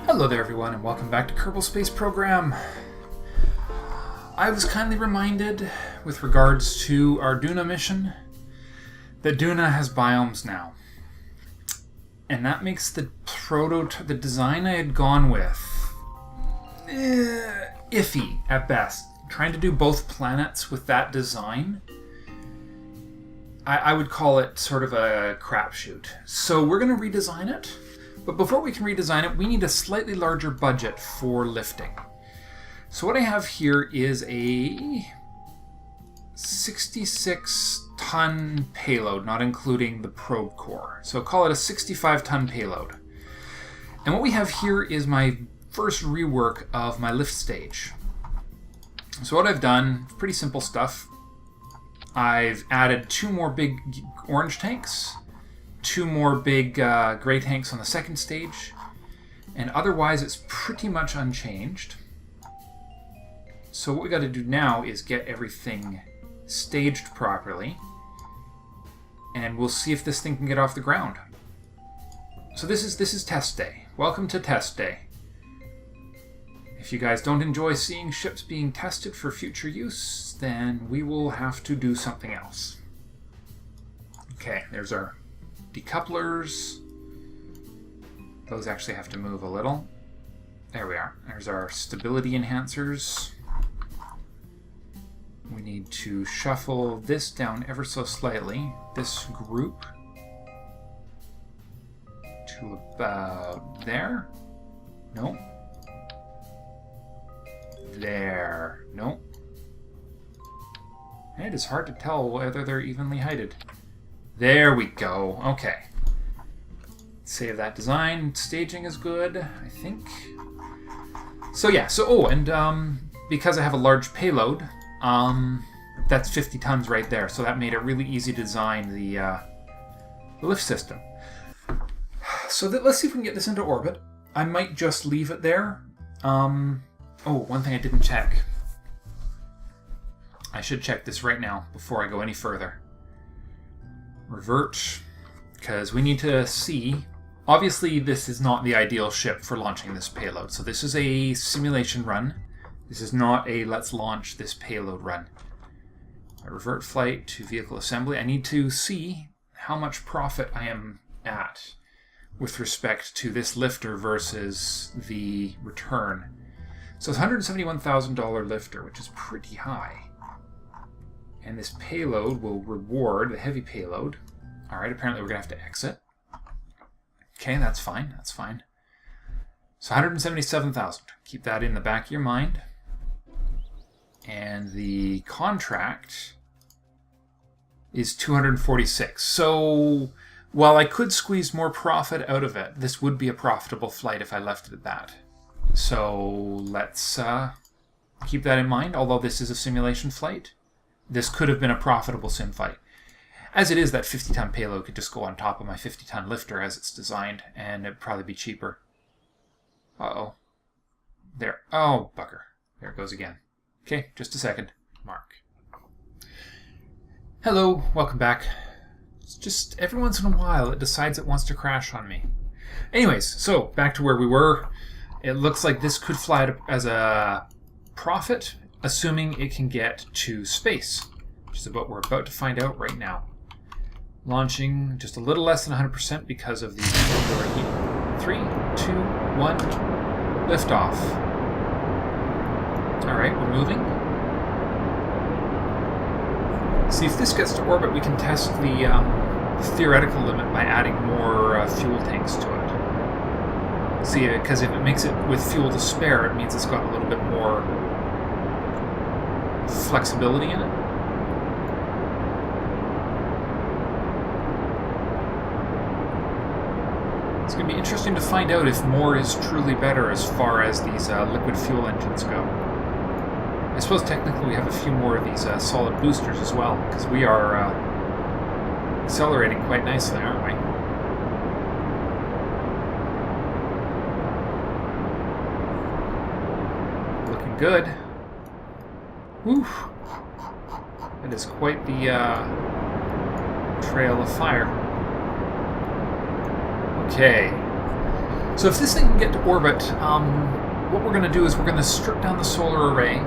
Hello there everyone and welcome back to Kerbal Space Program. I was kindly reminded with regards to our Duna mission that Duna has biomes now. And that makes the design I had gone with iffy at best. Trying to do both planets with that design, I would call it sort of a crapshoot. So we're going to redesign it. But before we can redesign it, we need a slightly larger budget for lifting. So what I have here is a 66-ton payload, not including the probe core. So call it a 65-ton payload. And what we have here is my first rework of my lift stage. So what I've done, pretty simple stuff. I've added 2 more big orange tanks, 2 more big gray tanks on the second stage, and otherwise it's pretty much unchanged. So what we got to do now is get everything staged properly, and we'll see if this thing can get off the ground. So this is test day. Welcome to test day. If you guys don't enjoy seeing ships being tested for future use, then we will have to do something else. Okay, there's our decouplers. Those actually have to move a little. There we are. There's our stability enhancers. We need to shuffle this down ever so slightly, this group, to about there. Nope. There. Nope. It is hard to tell whether they're evenly heighted. There we go. Okay. Save that design. Staging is good, I think. So yeah. Because I have a large payload, that's 50 tons right there. So that made it really easy to design the lift system. So let's see if we can get this into orbit. I might just leave it there. One thing I didn't check. I should check this right now before I go any further. Revert, because we need to see. Obviously, this is not the ideal ship for launching this payload. So this is a simulation run. This is not a let's launch this payload run. I revert flight to vehicle assembly. I need to see how much profit I am at with respect to this lifter versus the return. So it's $171,000 lifter, which is pretty high. And this payload will reward the heavy payload. All right, apparently we're going to have to exit. Okay, that's fine. That's fine. So 177,000. Keep that in the back of your mind. And the contract is 246. So while I could squeeze more profit out of it, this would be a profitable flight if I left it at that. So let's keep that in mind, although this is a simulation flight. This could have been a profitable sim fight. As it is, that 50-ton payload could just go on top of my 50-ton lifter as it's designed, and it'd probably be cheaper. Uh-oh. There. Oh, bugger. There it goes again. Okay, just a second. Mark. Hello, welcome back. It's just every once in a while it decides it wants to crash on me. Anyways, so back to where we were. It looks like this could fly as a profit, assuming it can get to space, which is what we're about to find out right now. Launching just a little less than 100% because of the heat. 3, 2, 1, liftoff. All right, we're moving. See, if this gets to orbit, we can test the theoretical limit by adding more fuel tanks to it. See, because if it makes it with fuel to spare, it means it's got a little bit more flexibility in it. It's going to be interesting to find out if more is truly better as far as these liquid fuel engines go. I suppose technically we have a few more of these solid boosters as well, because we are accelerating quite nicely, aren't we? Looking good. Whew. It is quite the trail of fire. Okay. So if this thing can get to orbit, what we're going to do is we're going to strip down the solar array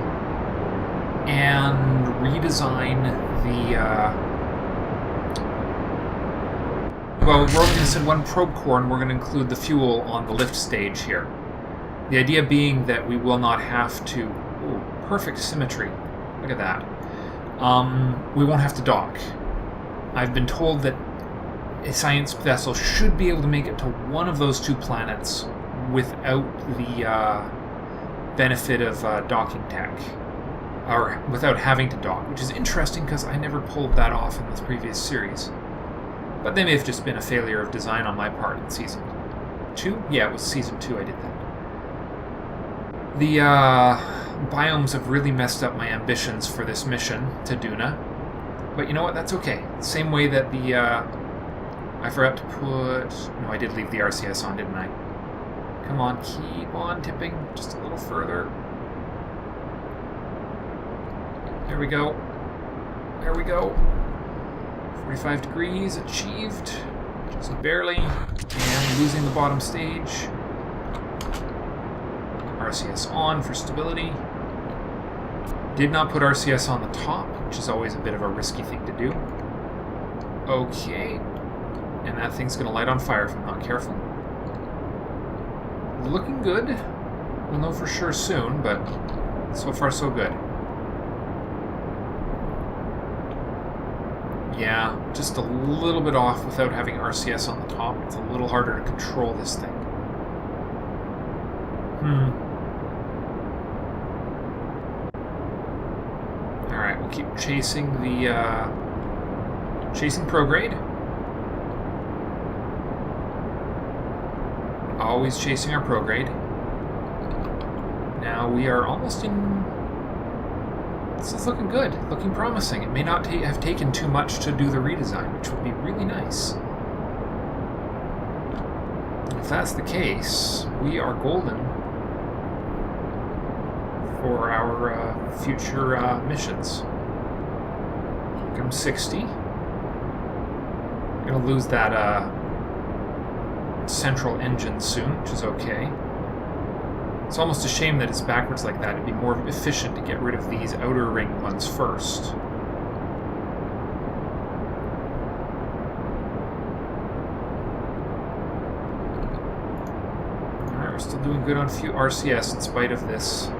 and redesign the... well, we're only going to send one probe core, and we're going to include the fuel on the lift stage here. The idea being that we will not have to... Ooh, perfect symmetry. Look at that. We won't have to dock. I've been told that a science vessel should be able to make it to one of those two planets without the benefit of docking tech, or without having to dock, which is interesting because I never pulled that off in this previous series. But they may have just been a failure of design on my part in Season 2? Yeah, it was Season 2 I did that. The biomes have really messed up my ambitions for this mission to Duna. But you know what? That's okay. Same way that the... I forgot to put... No, I did leave the RCS on, didn't I? Come on, keep on tipping just a little further. There we go. There we go. 45 degrees achieved. Just barely. And losing the bottom stage. RCS on for stability. Did not put RCS on the top, which is always a bit of a risky thing to do. Okay. And that thing's going to light on fire if I'm not careful. Looking good. We'll know for sure soon, but so far so good. Yeah, just a little bit off without having RCS on the top. It's a little harder to control this thing. Alright, we'll keep chasing the... chasing prograde. Always chasing our prograde. Now we are almost in... This is looking good, looking promising. It may not have taken too much to do the redesign, which would be really nice. If that's the case, we are golden for our future missions. Come 60. We're going to lose that central engine soon, which is okay. It's almost a shame that it's backwards like that. It'd be more efficient to get rid of these outer ring ones first. Alright, we're still doing good on few RCS in spite of this.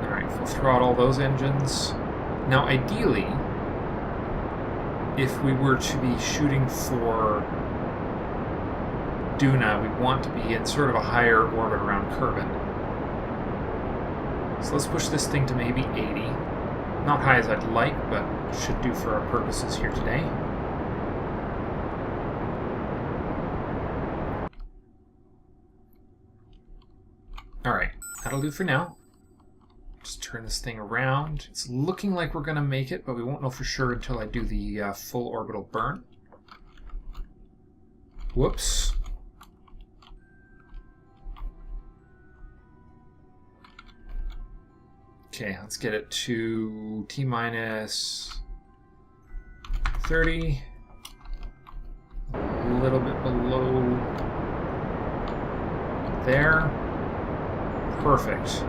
Alright, full throttle all those engines. Now, ideally, if we were to be shooting for Duna, we want to be in sort of a higher orbit around Kerbal. So let's push this thing to maybe 80. Not high as I'd like, but should do for our purposes here today. Alright, that'll do for now. Just turn this thing around. It's looking like we're going to make it, but we won't know for sure until I do the full orbital burn. Whoops. Okay, let's get it to T-minus 30. A little bit below there. Perfect.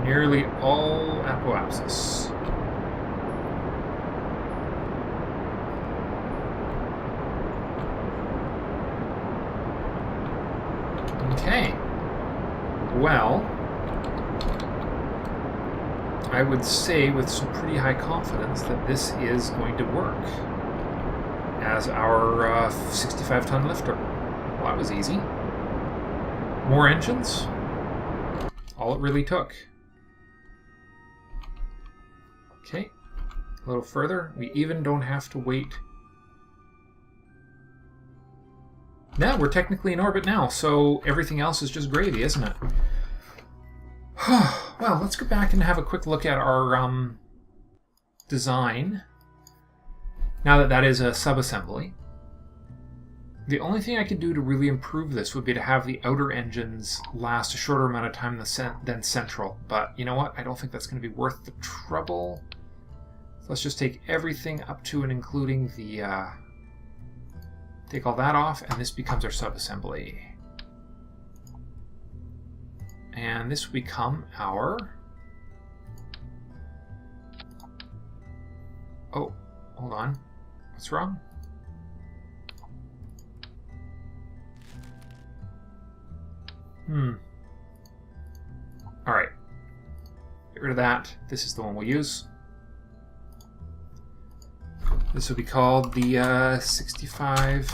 Nearly all apoapsis. Okay. Well, I would say with some pretty high confidence that this is going to work as our 65-ton lifter. Well, that was easy. More engines. All it really took. Okay, a little further. We even don't have to wait. Now we're technically in orbit now, so everything else is just gravy, isn't it? Well, let's go back and have a quick look at our design. Now that that is a subassembly. The only thing I could do to really improve this would be to have the outer engines last a shorter amount of time than central. But you know what? I don't think that's going to be worth the trouble. So let's just take everything up to and including the Take all that off, and this becomes our subassembly. And this will become our... Oh, hold on. What's wrong? Alright. Get rid of that. This is the one we'll use. This will be called the 65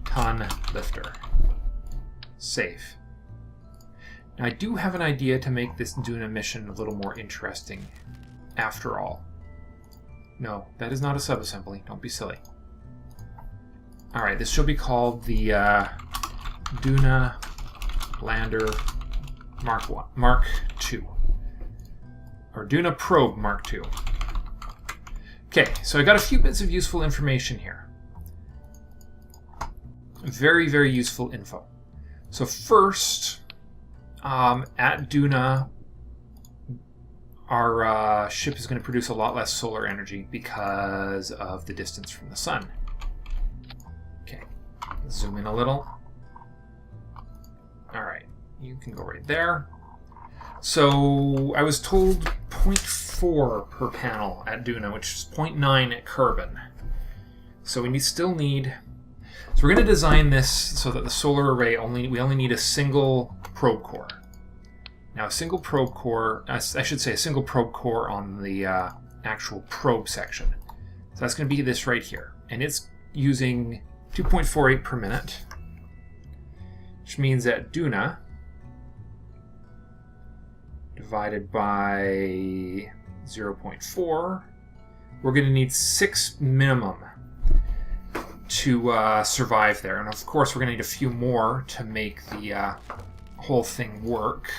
ton lifter. Save. Now I do have an idea to make this Duna mission a little more interesting, after all. No, that is not a subassembly. Don't be silly. Alright, this shall be called the Duna Lander Mark II. Or Duna Probe Mark II. Okay, so I got a few bits of useful information here. Very, very useful info. So first, at Duna, our ship is going to produce a lot less solar energy because of the distance from the sun. Okay, zoom in a little. Alright, you can go right there. So I was told 0.4 per panel at Duna, which is 0.9 at Kerbal. So we still need... So we're going to design this so that the solar array we only need a single probe core. Now a single probe core, I should say a single probe core on the actual probe section. So that's going to be this right here. And it's using 2.48 per minute, which means that Duna divided by 0.4, we're going to need 6 minimum to survive there. And of course we're going to need a few more to make the whole thing work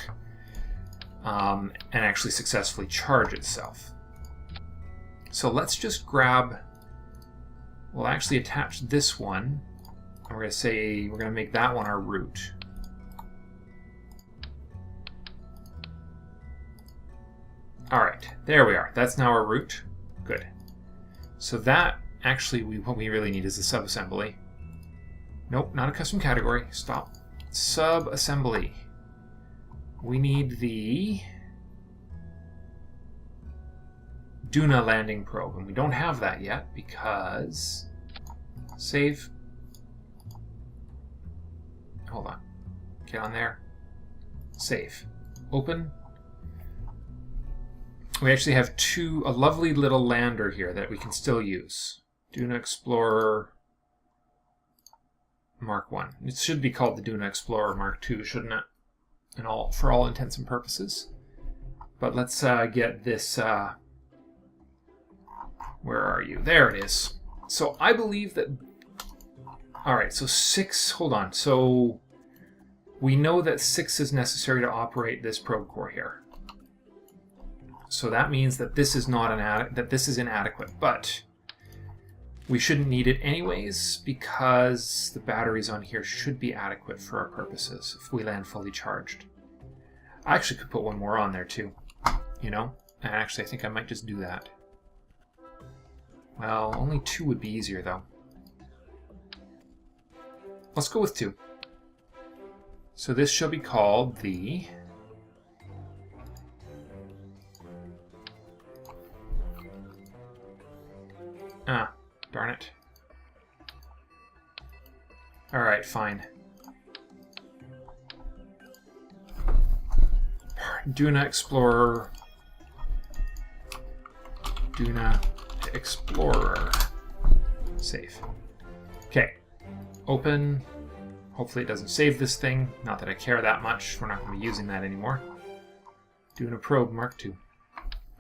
and actually successfully charge itself. So let's just grab, we'll actually attach this one, and we're going to say we're going to make that one our root. Alright, there we are. That's now our root. Good. So that, actually, what we really need is a subassembly. Nope, not a custom category. Stop. Subassembly. We need the Duna landing probe, and we don't have that yet because... Save. Hold on. Get on there. Save. Open. We actually have a lovely little lander here that we can still use. Duna Explorer Mark I. It should be called the Duna Explorer Mark II, shouldn't it? For all intents and purposes. But let's get this... where are you? There it is. So I believe that... Alright, so 6... Hold on. So we know that 6 is necessary to operate this probe core here. So that means that this is inadequate, but we shouldn't need it anyways because the batteries on here should be adequate for our purposes if we land fully charged. I actually could put one more on there too, you know? And actually I think I might just do that. Well, only 2 would be easier though. Let's go with 2. So this shall be called the... Ah, darn it. Alright, fine. Duna Explorer. Duna Explorer. Save. Okay. Open. Hopefully it doesn't save this thing. Not that I care that much. We're not going to be using that anymore. Duna Probe Mark II.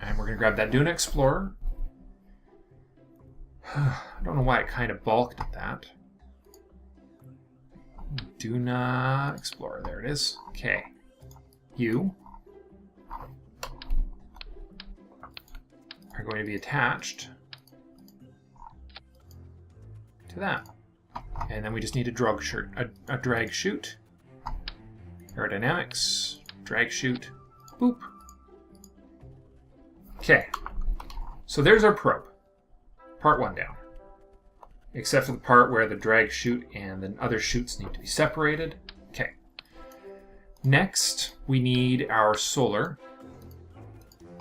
And we're going to grab that Duna Explorer. I don't know why it kind of balked at that. Duna Explorer, there it is. Okay. You are going to be attached to that. And then we just need a drag chute. Aerodynamics, drag chute, boop. Okay. So there's our probe. Part 1 down. except for the part where the drag chute and the other chutes need to be separated. Okay. Next, we need our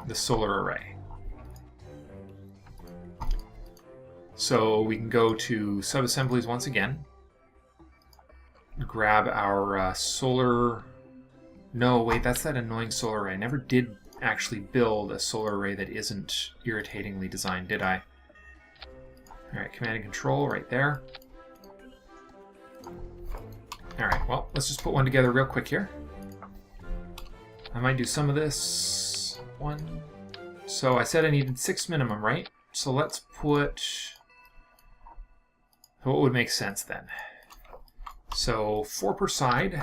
the solar array. So we can go to subassemblies once again, grab our solar... No, wait, that's that annoying solar array. I never did actually build a solar array that isn't irritatingly designed, did I? Alright, command and control right there. Alright, well, let's just put one together real quick here. I might do some of this. One. So I said I needed 6 minimum, right? So let's put... What would make sense then? So 4 per side.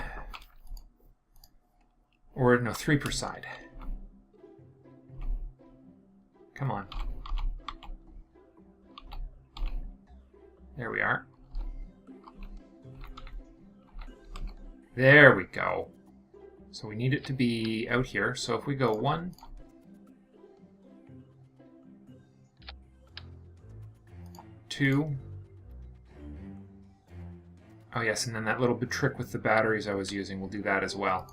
Or no, 3 per side. Come on. There we are. There we go. So we need it to be out here. So if we go 1, 2. Oh yes, and then that little bit trick with the batteries I was using, we'll do that as well.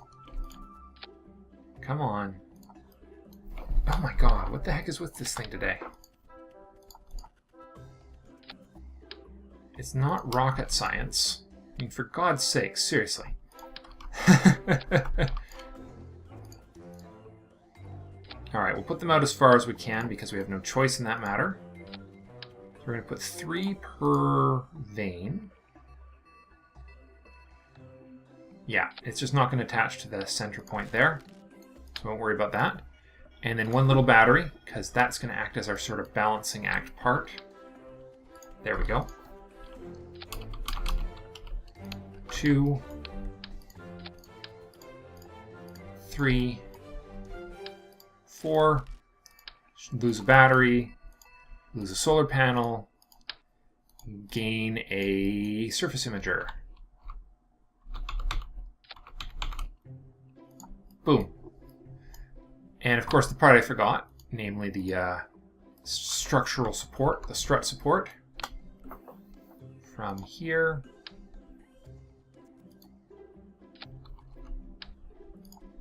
Come on. Oh my god, what the heck is with this thing today? It's not rocket science. I mean, for God's sake, seriously. Alright, we'll put them out as far as we can because we have no choice in that matter. So we're going to put 3 per vein. Yeah, it's just not going to attach to the center point there. So we won't worry about that. And then 1 little battery, because that's going to act as our sort of balancing act part. There we go. 2, 3, 4. Lose a battery, lose a solar panel, gain a surface imager. Boom. And of course the part I forgot, namely the structural support, the strut support. From here.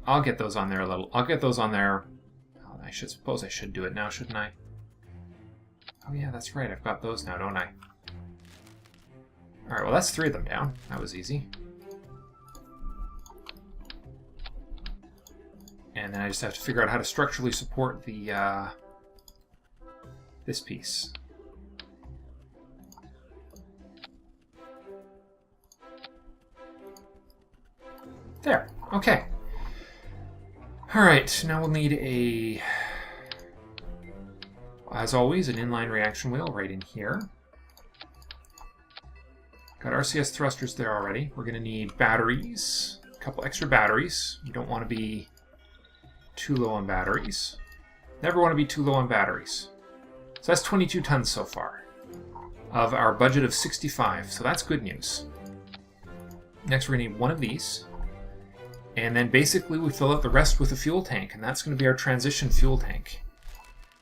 I'll get those on there a little. I'll get those on there. Oh, I suppose I should do it now, shouldn't I? Oh yeah, that's right. I've got those now, don't I? Alright, well that's 3 of them down. That was easy. And then I just have to figure out how to structurally support the this piece. There. Okay. Alright, now we'll need a, as always, an inline reaction wheel right in here. Got RCS thrusters there already. We're going to need batteries, a couple extra batteries. We don't want to be too low on batteries. Never want to be too low on batteries. So that's 22 tons so far of our budget of 65, so that's good news. Next we're going to need 1 of these. And then basically we fill out the rest with a fuel tank, and that's going to be our transition fuel tank.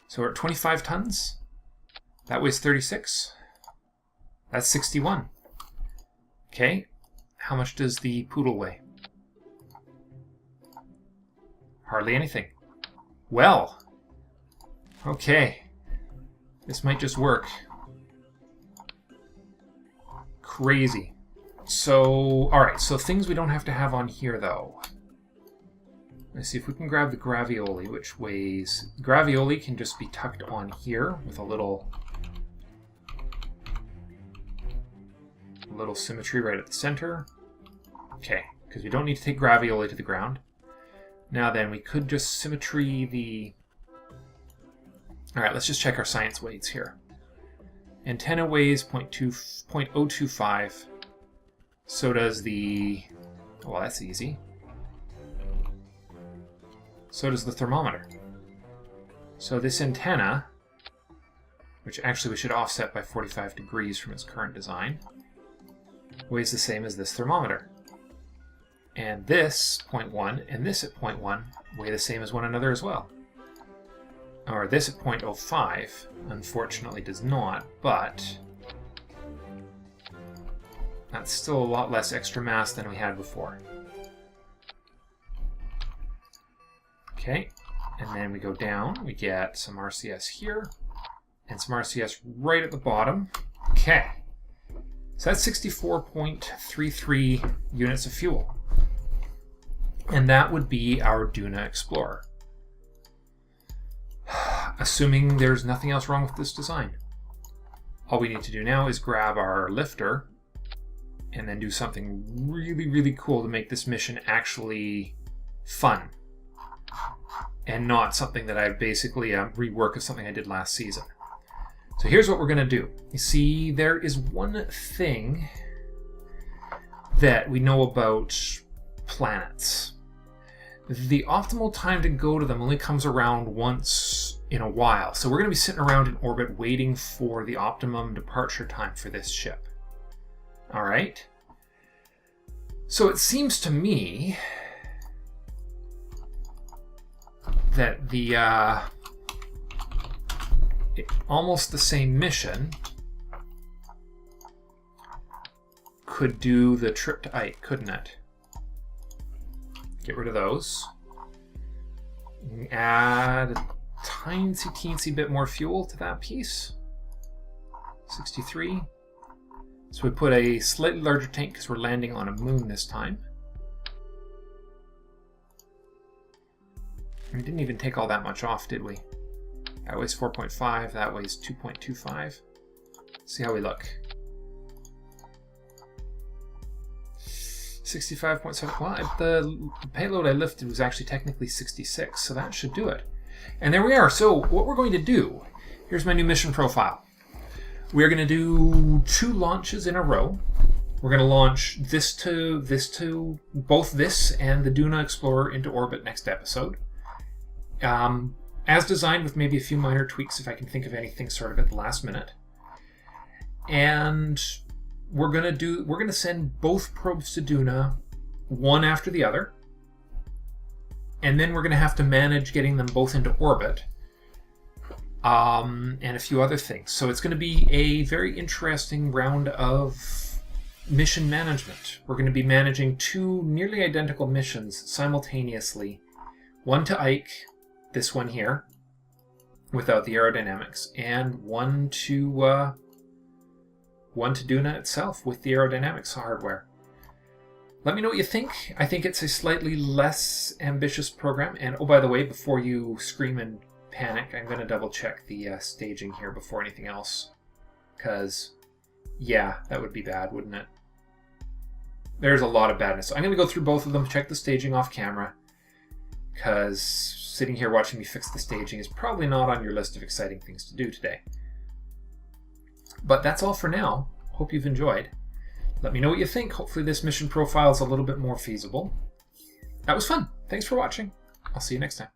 So we're at 25 tons. That weighs 36. That's 61. Okay, how much does the poodle weigh? Hardly anything. Well, okay. This might just work. Crazy. So, alright, so things we don't have to have on here, though. Let's see if we can grab the gravioli, which weighs... Gravioli can just be tucked on here with a little symmetry right at the center. Okay, because we don't need to take gravioli to the ground. Now then, we could just symmetry the... Alright, let's just check our science weights here. Antenna weighs 0.025. So does the... Well, that's easy. So does the thermometer. So this antenna, which actually we should offset by 45 degrees from its current design, weighs the same as this thermometer. And this 0.1 and this at 0.1 weigh the same as one another as well. Or this at 0.05 unfortunately does not, but That's still a lot less extra mass than we had before. Okay, and then we go down, we get some RCS here, and some RCS right at the bottom. Okay, so that's 64.33 units of fuel. And that would be our Duna Explorer. Assuming there's nothing else wrong with this design. All we need to do now is grab our lifter and then do something really, really cool to make this mission actually fun. And not something that I basically a rework of something I did last season. So here's what we're going to do. You see, there is one thing that we know about planets. The optimal time to go to them only comes around once in a while. So we're going to be sitting around in orbit waiting for the optimum departure time for this ship. All right. So it seems to me that the almost the same mission could do the trip to Ike, couldn't it? Get rid of those. Add a teensy bit more fuel to that piece. 63. So we put a slightly larger tank because we're landing on a moon this time. We didn't even take all that much off, did we? That weighs 4.5, that weighs 2.25. See how we look. 65.7. Well, the payload I lifted was actually technically 66, so that should do it. And there we are. So what we're going to do, here's my new mission profile. We're going to do 2 launches in a row. We're going to launch both this and the Duna Explorer into orbit next episode. As designed, with maybe a few minor tweaks if I can think of anything sort of at the last minute. And we're gonna send both probes to Duna, one after the other, and then we're gonna have to manage getting them both into orbit, and a few other things. So it's gonna be a very interesting round of mission management. We're gonna be managing 2 nearly identical missions simultaneously. One to Ike, this one here, without the aerodynamics, and one to Duna itself with the aerodynamics hardware. Let me know what you think. I think it's a slightly less ambitious program. And oh, by the way, before you scream and panic, I'm going to double check the staging here before anything else. Because, yeah, that would be bad, wouldn't it? There's a lot of badness. So I'm going to go through both of them, check the staging off camera. Because sitting here watching me fix the staging is probably not on your list of exciting things to do today. But that's all for now. Hope you've enjoyed. Let me know what you think. Hopefully this mission profile is a little bit more feasible. That was fun. Thanks for watching. I'll see you next time.